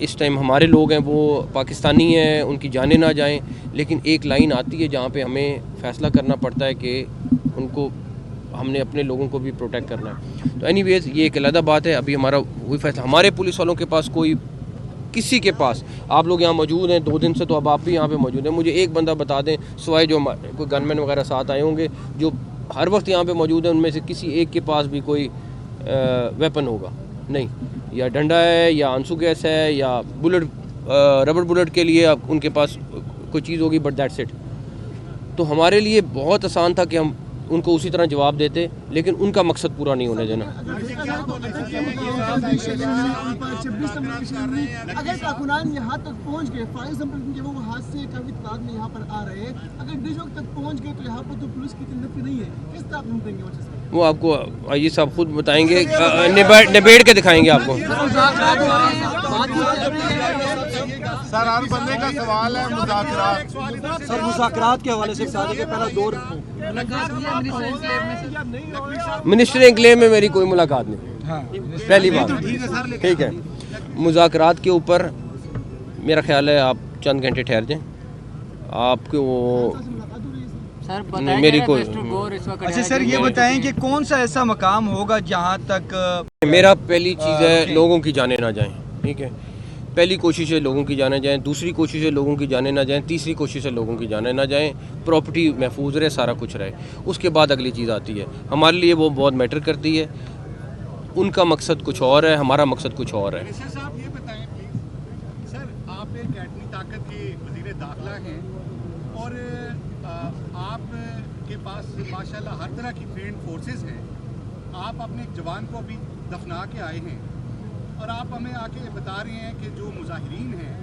اس time ہمارے لوگ ہیں وہ پاکستانی ہیں، ان کی جانیں نہ جائیں، لیکن ایک لائن آتی ہے جہاں پہ ہمیں فیصلہ کرنا پڑتا ہے کہ ان کو ہم نے اپنے لوگوں کو بھی پروٹیکٹ کرنا ہے. تو اینی ویز یہ ایک علیحدہ بات ہے. ابھی ہمارا وہی فیصلہ، ہمارے پولیس والوں کے پاس کوئی، کسی کے پاس، آپ لوگ یہاں موجود ہیں 2 دن سے، تو اب آپ بھی یہاں پہ موجود ہیں، مجھے ایک بندہ بتا دیں سوائے جو کوئی گن مین وغیرہ ساتھ آئے ہوں گے جو ہر وقت یہاں پہ موجود ہیں، ان میں سے کسی ایک کے پاس بھی کوئی ویپن ہوگا نہیں، یا ڈنڈا ہے یا آنسو گیس ہے یا بلٹ، ربڑ بلٹ کے لیے ان کے پاس کوئی چیز ہوگی، بٹ دیٹس اٹ. تو ہمارے لیے بہت آسان تھا کہ ہم ان کو اسی طرح جواب دیتے، لیکن ان کا مقصد پورا نہیں ہونے دینا. اگر کارکنان یہاں تک پہنچ گئے، فار ایگزامپل کہ وہ ہاتھ سے کافی تعداد میں یہاں پر آ رہے ہیں، اگر ڈی چوک تک پہنچ گئے تو یہاں پر تو پولیس کی اتنی نفری نہیں ہے، کس طرح آپ دیں گے؟ وہ آپ کو آئیے صاحب خود بتائیں گے، نبیڑ کے دکھائیں گے آپ کو. سر ہر بندے کا سوال ہے مذاکرات. سر مذاکرات کے حوالے سے سارے کے پہلا دور منسٹر انکلیو میں میری کوئی ملاقات نہیں، پہلی بات. ٹھیک ہے، مذاکرات کے اوپر میرا خیال ہے آپ چند گھنٹے ٹھہر جائیں. آپ کو میری کوئی، اچھا سر یہ بتائیں کہ کون سا ایسا مقام ہوگا جہاں تک میرا پہلی چیز ہے لوگوں کی جانیں نہ جائیں. ٹھیک ہے، پہلی کوشش ہے لوگوں کی جانیں جائیں، دوسری کوشش ہے لوگوں کی جانیں نہ جائیں، تیسری کوشش ہے لوگوں کی جانیں نہ جائیں، پراپرٹی محفوظ رہے، سارا کچھ رہے. اس کے بعد اگلی چیز آتی ہے. ہمارے لیے وہ بہت میٹر کرتی ہے. ان کا مقصد کچھ اور ہے، ہمارا مقصد کچھ اور ہے. صاحب یہ بتائیں پلیز، سر آپ ایک ایٹمی طاقت کے وزیر داخلہ ہیں اور آپ کے پاس ماشاءاللہ ہر طرح کی ٹرینڈ فورسز ہیں. آپ اپنے ایک جوان کو ابھی دفنا کے آئے ہیں اور آپ ہمیں آ کے بتا رہے ہیں کہ جو مظاہرین ہیں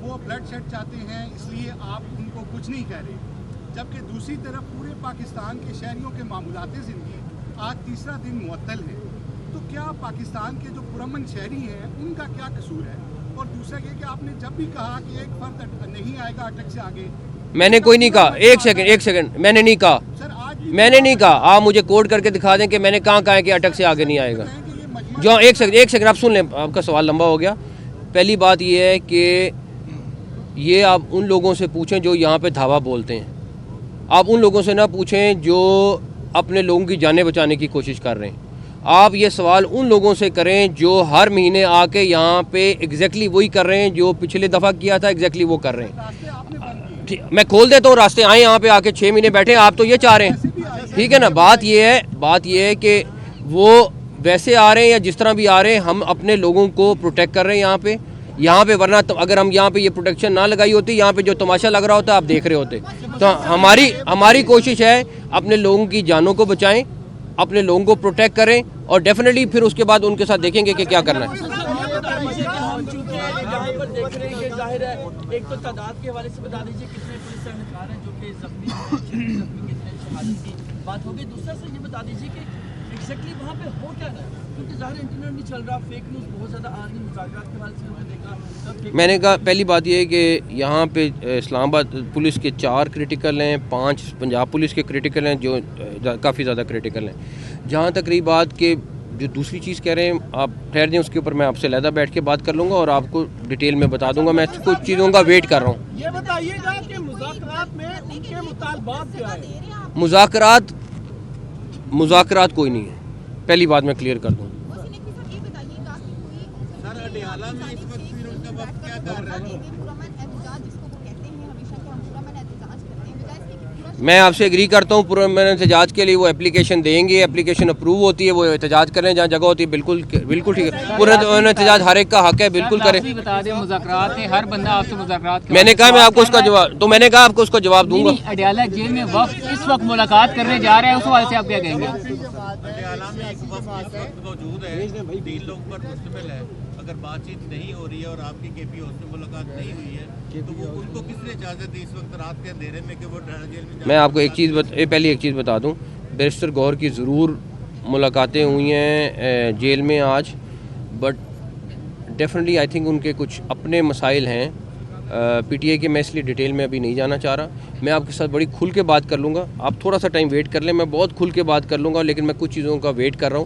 وہ بلڈ شیڈ چاہتے ہیں، اس لیے آپ ان کو کچھ نہیں کہہ رہے. جبکہ دوسری طرف پورے پاکستان کے شہریوں کے معمولات زندگی آج تیسرا دن معطل ہے. تو کیا پاکستان کے جو پرامن شہری ہیں ان کا کیا قصور ہے؟ اور دوسرا یہ کہ آپ نے جب بھی کہا کہ ایک فرد نہیں آئے گا اٹک سے آگے، میں نے کوئی نہیں کہا. ایک سیکنڈ میں نے نہیں کہا، میں نے نہیں کہا. آپ مجھے کوڈ کر کے دکھا دیں کہ میں نے کہاں کہا ہے کہ اٹک سے آگے نہیں آئے گا. جو ایک سیکنڈ آپ سن لیں، آپ کا سوال لمبا ہو گیا. پہلی بات یہ ہے کہ یہ آپ ان لوگوں سے پوچھیں جو یہاں پہ دھاوا بولتے ہیں. آپ ان لوگوں سے نہ پوچھیں جو اپنے لوگوں کی جانیں بچانے کی کوشش کر رہے ہیں. آپ یہ سوال ان لوگوں سے کریں جو ہر مہینے آ کے یہاں پہ ایگزیکٹلی وہی کر رہے ہیں جو پچھلے دفعہ کیا تھا، ایگزیکٹلی وہ کر رہے ہیں. میں کھول دیتا ہوں راستے، آئیں یہاں پہ آ کے 6 مہینے بیٹھیں. آپ تو یہ چاہ رہے ہیں، ٹھیک ہے نا. بات یہ ہے کہ وہ ویسے آ رہے ہیں یا جس طرح بھی آ رہے ہیں، ہم اپنے لوگوں کو پروٹیکٹ کر رہے ہیں یہاں پہ ورنہ اگر ہم یہاں پہ یہ پروٹیکشن نہ لگائی ہوتی، یہاں پہ جو تماشا لگ رہا ہوتا آپ دیکھ رہے ہوتے. تو ہماری کوشش ہے اپنے لوگوں کی جانوں کو بچائیں، اپنے لوگوں کو پروٹیکٹ کریں، اور ڈیفینیٹلی پھر اس کے بعد ان کے ساتھ دیکھیں گے کہ کیا کرنا ہے. ایک تو تعداد کے حوالے سے بتا دیجیے کتنے پولیس اہلکار ہیں جو کہ زخمی کتنے شہادت کی بات ہوگی. دوسرا سے یہ بتا دیجیے کہ ایگزیکٹلی وہاں پہ ہو کیا رہا ہے، کیونکہ ظاہر انٹرنیٹ نہیں چل رہا، فیک نیوز بہت زیادہ آ رہی ہے. مذاکرات کے حوالے سے ہم نے دیکھا. میں نے کہا پہلی بات یہ ہے کہ یہاں پہ اسلام آباد پولیس کے 4 کرٹیکل ہیں، 5 پنجاب پولیس کے کرٹیکل ہیں جو کافی زیادہ کرٹیکل ہیں. جہاں تک رہی بات کہ جو دوسری چیز کہہ رہے ہیں، آپ ٹھہر دیں، اس کے اوپر میں آپ سے علیحدہ بیٹھ کے بات کر لوں گا اور آپ کو ڈیٹیل میں بتا دوں گا. میں کچھ چیزوں کا ویٹ کر رہا ہوں. یہ بتائیے گا کہ مذاکرات میں ان کے مطالبات کیا ہیں؟ مذاکرات کوئی نہیں ہے. پہلی بات میں کلیئر کر دوں. میں آپ سے ایگری کرتا ہوں، پرامن احتجاج کے لیے وہ اپلیکیشن دیں گے، اپلیکیشن اپروو ہوتی ہے، وہ احتجاج کریں جہاں جگہ ہوتی ہے. بالکل ٹھیک ہے، پرامن احتجاج ہر ایک کا حق ہے، بالکل کریں. بتا دیں مذاکرات ہیں، ہر بندہ آپ سے مذاکرات میں نے کہا میں آپ کو اس کا جواب، تو میں نے کہا آپ کو اس کا جواب دوں گا. اڈیالہ جیل میں وقت اس وقت ملاقات کرنے جا رہے ہیں، اس حوالے سے آپ کیا کہیں گے؟ موجود ہے، 3 لوگ پر مشتمل ہے. اگر بات چیت نہیں ہو رہی ہے اور آپ کی کے پی ہاؤس میں ملاقات نہیں ہوئی ہے تو وہ ان کو کس نے اجازت دی اس وقت رات کے اندھیرے میں کہ وہ جیل میں؟ میں آپ کو پہلی ایک چیز بتا دوں، بیرسٹر گوہر کی ضرور ملاقاتیں ہوئی ہیں جیل میں آج، but definitely I think in کے کچھ اپنے مسائل ہیں پی ٹی آئی کے. میں اس لیے ڈیٹیل میں ابھی نہیں جانا چاہ رہا. میں آپ کے ساتھ بڑی کھل کے بات کر لوں گا. آپ تھوڑا سا ٹائم ویٹ کر لیں، میں بہت کھل کے بات کر لوں گا، لیکن میں کچھ چیزوں کا ویٹ کر رہا ہوں.